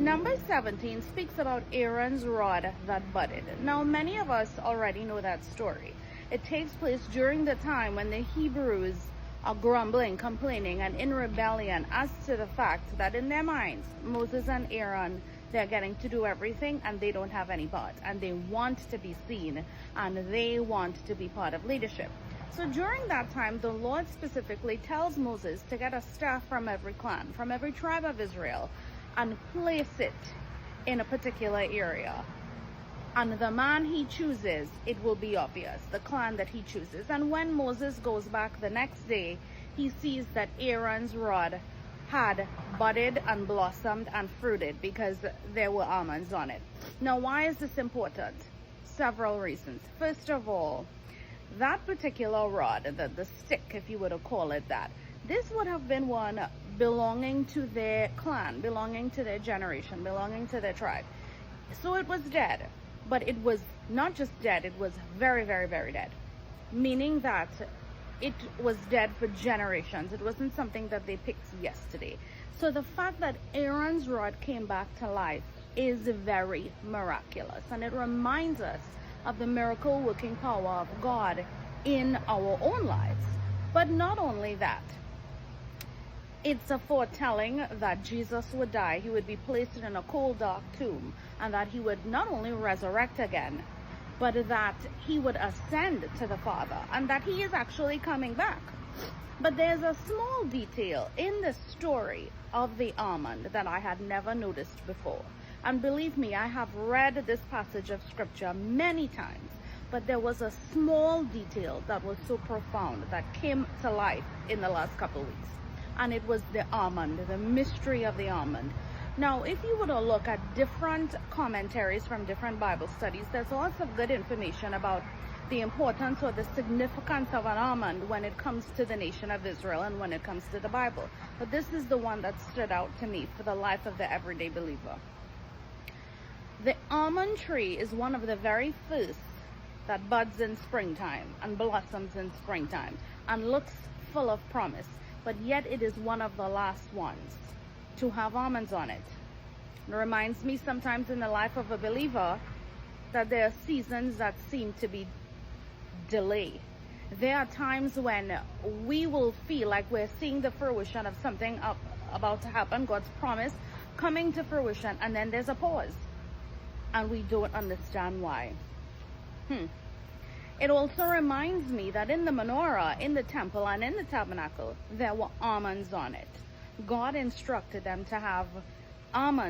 Number 17 speaks about Aaron's rod that budded. Now, many of us already know that story. It takes place during the time when the Hebrews are grumbling, complaining, and in rebellion as to the fact that in their minds, Moses and Aaron, they're getting to do everything and they don't have any part, and they want to be seen and they want to be part of leadership. So during that time, the Lord specifically tells Moses to get a staff from every clan, from every tribe of Israel, and place it in a particular area. And the man he chooses, it will be obvious, the clan that he chooses. And when Moses goes back the next day, he sees that Aaron's rod had budded and blossomed and fruited because there were almonds on it. Now, why is this important? Several reasons. First of all, that particular rod, the stick, if you were to call it that, this would have been one belonging to their clan, belonging to their generation, belonging to their tribe. So it was dead, but it was not just dead, it was very, very, very dead. Meaning that it was dead for generations. It wasn't something that they picked yesterday. So the fact that Aaron's rod came back to life is very miraculous. And it reminds us of the miracle working power of God in our own lives. But not only that, it's a foretelling that Jesus would die, he would be placed in a cold, dark tomb, and that he would not only resurrect again, but that he would ascend to the Father, and that he is actually coming back. But there's a small detail in the story of the almond that I had never noticed before. And believe me, I have read this passage of scripture many times, but there was a small detail that was so profound that came to life in the last couple of weeks. And it was the almond, the mystery of the almond. Now, if you were to look at different commentaries from different Bible studies, there's lots of good information about the importance or the significance of an almond when it comes to the nation of Israel and when it comes to the Bible. But this is the one that stood out to me for the life of the everyday believer. The almond tree is one of the very first that buds in springtime and blossoms in springtime and looks full of promise. But yet it is one of the last ones to have almonds on it. It reminds me sometimes in the life of a believer that there are seasons that seem to be delayed. There are times when we will feel like we're seeing the fruition of something about to happen, God's promise coming to fruition, and then there's a pause. And we don't understand why. It also reminds me that in the menorah, in the temple, and in the tabernacle, there were almonds on it. God instructed them to have almonds